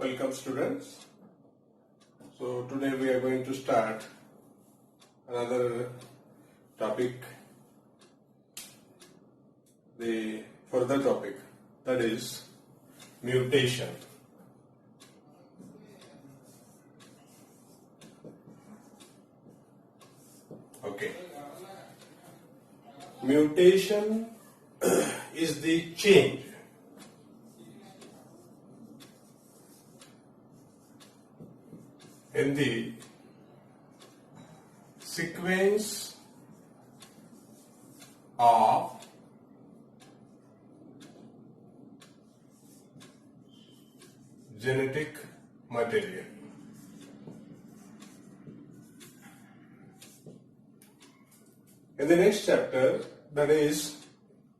Welcome students. So today we are going to start another topic, the further topic, that is mutation. Okay. Mutation is the change in the sequence of genetic material. In the next chapter, that is,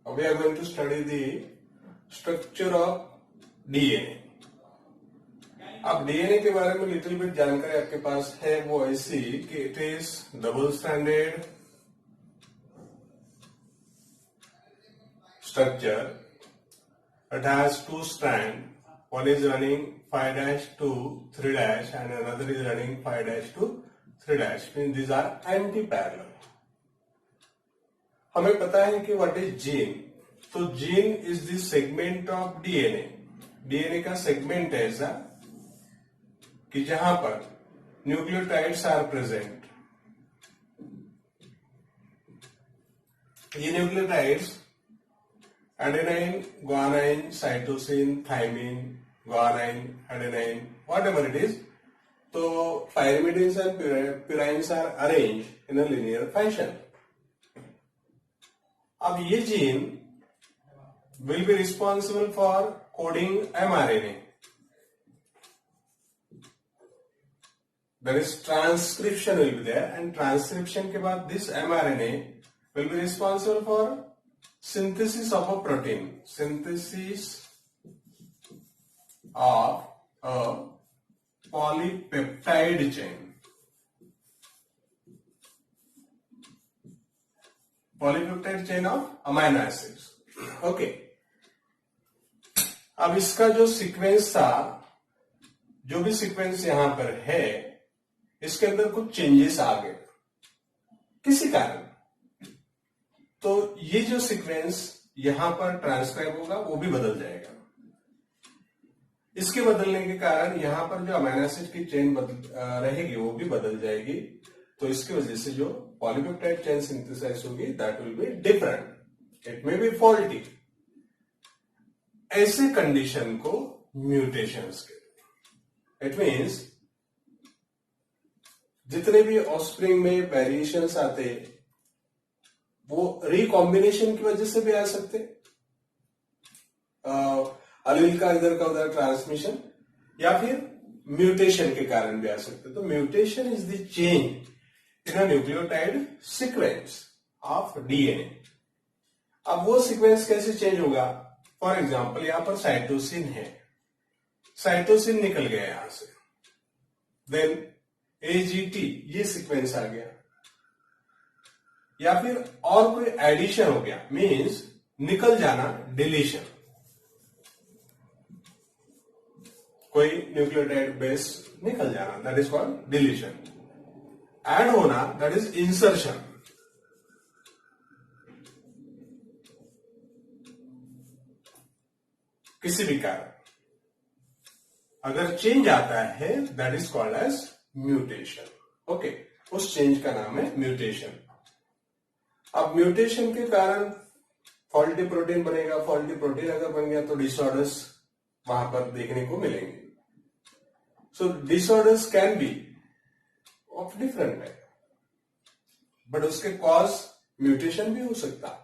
we are going to study the structure of DNA. अब DNA के बारे में little bit जानकारी आपके पास है, वो ऐसी कि it is double stranded structure. It has two strand. One is running 5' to 3' and another is running 5' to 3'. Means these are anti-parallel. हमें पता है कि व्हाट इज जीन. तो gene is the segment of DNA. DNA का segment है ऐसा कि जहां पर न्यूक्लियोटाइड्स आर प्रेजेंट. ये nucleotides adenine, guanine, cytosine, thymine, guanine, adenine, whatever it is. तो pyrimidines and purines are arrange in a linear fashion. अब ये gene will be responsible for coding mRNA. There is transcription will be there, and transcription के बाद this mRNA will be responsible for synthesis of a protein. Synthesis of a polypeptide chain. Polypeptide chain of amino acids. Okay. अब इसका जो sequence था, जो भी sequence यहां पर है, इसके अंदर कुछ चेंजेस आ गए किसी कारण. तो ये जो सीक्वेंस यहां पर ट्रांसक्राइब होगा वो भी बदल जाएगा. इसके बदलने के कारण यहां पर जो अमीनो एसिड की चेन रहेगी वो भी बदल जाएगी. तो इसकी वजह से जो पॉलीपेप्टाइड चेन सिंथेसाइज होगी that will be different. It may be faulty. ऐसे कंडीशन को म्यूटेशंस के. इट मीन्स जितने भी ऑफस्प्रिंग में वेरिएशंस आते वो रिकॉम्बिनेशन की वजह से भी आ सकते. अलील का इधर का उधर ट्रांसमिशन, या फिर म्यूटेशन के कारण भी आ सकते. तो mutation is the change in a nucleotide sequence of DNA. अब वो सीक्वेंस कैसे चेंज होगा? फॉर एग्जाम्पल यहां पर साइटोसिन है, साइटोसिन निकल गया यहां से, देन AGT ये सीक्वेंस आ गया, या फिर और कोई एडिशन हो गया, मींस निकल जाना, डिलीशन. कोई न्यूक्लियोटाइड बेस निकल जाना, that is called deletion. Add होना, दैट इज इंसर्शन. किसी भी कारण अगर चेंज आता है that is called as mutation. Okay, उस चेंज का नाम है म्यूटेशन. अब म्यूटेशन के कारण फॉल्टी प्रोटीन बनेगा. फॉल्टी प्रोटीन अगर बन गया तो डिसऑर्डर्स वहां पर देखने को मिलेंगे. So disorders can be of different type, but उसके कॉज म्यूटेशन भी हो सकता.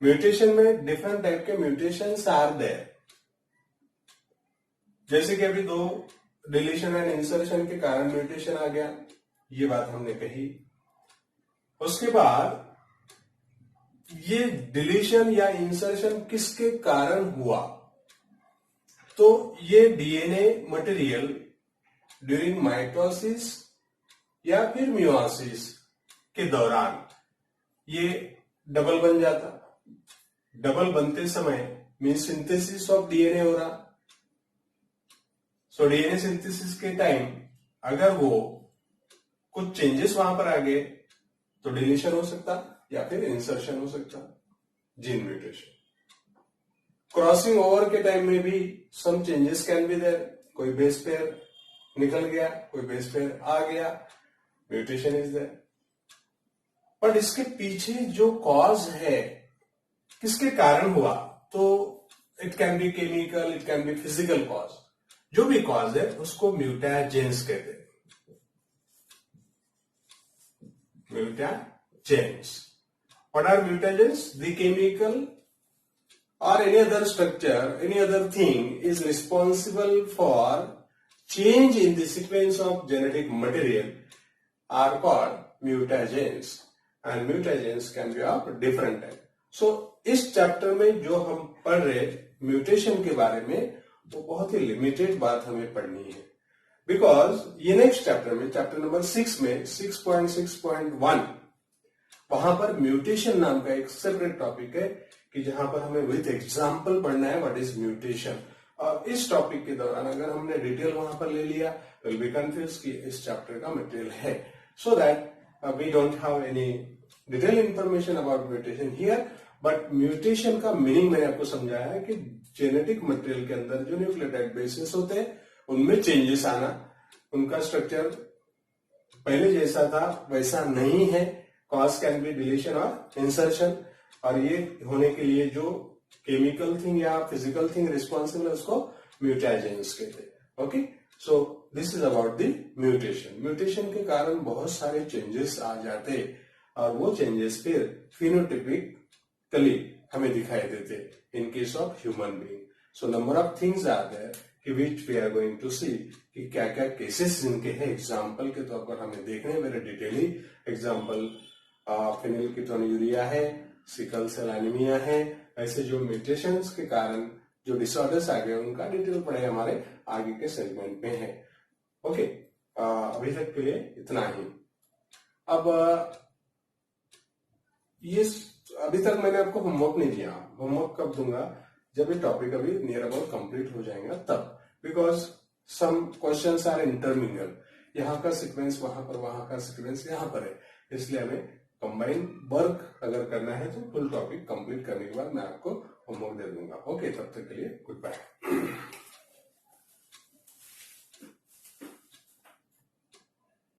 म्यूटेशन में डिफरेंट टाइप के म्यूटेशंस आर देयर. जैसे कि अभी दो डिलीशन एंड इंसर्शन के कारण म्यूटेशन आ गया, ये बात हमने कही. उसके बाद ये डिलीशन या इंसर्शन किसके कारण हुआ? तो ये डीएनए मटेरियल ड्यूरिंग माइटोसिस या फिर मियोसिस के दौरान ये डबल बन जाता. डबल बनते समय मीन सिंथेसिस ऑफ डीएनए हो रहा. सो डीएनए सिंथेसिस के टाइम अगर वो कुछ चेंजेस वहां पर आ गए तो डिलीशन हो सकता या फिर इंसर्शन हो सकता, जीन म्यूटेशन। क्रॉसिंग ओवर के टाइम में भी some changes can be there, कोई बेस पेयर निकल गया, कोई बेस पेयर आ गया, म्यूटेशन इज देयर। बट इसके पीछे जो कॉज है, किसके कारण हुआ, तो it can be chemical, it can be physical cause, जो भी कॉज है उसको म्यूटाजेंस कहते हैं, mutagens. What are mutagens? The chemical or any other structure, any other thing is responsible for change in the sequence of genetic material are called mutagens, and mutagens can be of different type. So इस chapter में जो हम पढ़ रहे mutation के बारे में, वो बहुत ही लिमिटेड बात हमें पढ़नी है, बिकॉज ये नेक्स्ट चैप्टर में, चैप्टर नंबर 6 में 6.6.1 वहां पर म्यूटेशन नाम का एक सेपरेट टॉपिक है कि जहां पर हमें विथ एग्जाम्पल पढ़ना है व्हाट इज म्यूटेशन। और इस टॉपिक के दौरान अगर हमने डिटेल वहां पर ले लिया विल बी कंफ्यूज कि इस चैप्टर का मटेरियल है, so that we don't have any detail information about mutation here. But mutation का मीनिंग मैंने आपको समझाया है कि जेनेटिक मटेरियल के अंदर जो न्यूक्लियोटाइड बेसिस होते हैं उनमें चेंजेस आना, उनका स्ट्रक्चर पहले जैसा था वैसा नहीं है, कॉज कैन बी डिलीशन और इंसर्शन, और ये होने के लिए जो केमिकल थिंग या फिजिकल थिंग रिस्पॉन्सिबल है उसको म्यूटाजेंस कहते हैं। Okay, so this is about the mutation. Mutation के कारण बहुत सारे चेंजेस आ जाते और वो चेंजेस फिर फिनोटिपिकली हमें दिखाई देते in case of human being. So number of things are there कि which we are going to see कि क्या क्या केसेस जिनके हैं, एग्जाम्पल के तौर पर हमें देखने, मेरे डिटेली एग्जाम्पल फेनिलकीटोन्यूरिया है, सिकल सेल एनीमिया है, ऐसे जो म्यूटेशंस के कारण जो डिसऑर्डर्स आ गए उनका डिटेल पढ़े हमारे आगे के सेगमेंट में है। ओके, अभी तक के लिए इतना ही। अब ये अभी तक मैंने आपको होमवर्क नहीं दिया, होमवर्क कब दूंगा? जब ये टॉपिक अभी नियर अबाउट कंप्लीट हो जाएगा तब, because some questions are intermingle, यहाँ का सीक्वेंस वहां पर, वहां का सीक्वेंस यहाँ पर है, इसलिए हमें कंबाइन वर्क अगर करना है तो फुल टॉपिक कंप्लीट करने के बाद मैं आपको होमवर्क दे दूंगा। ओके, तब तक के लिए गुड बाय।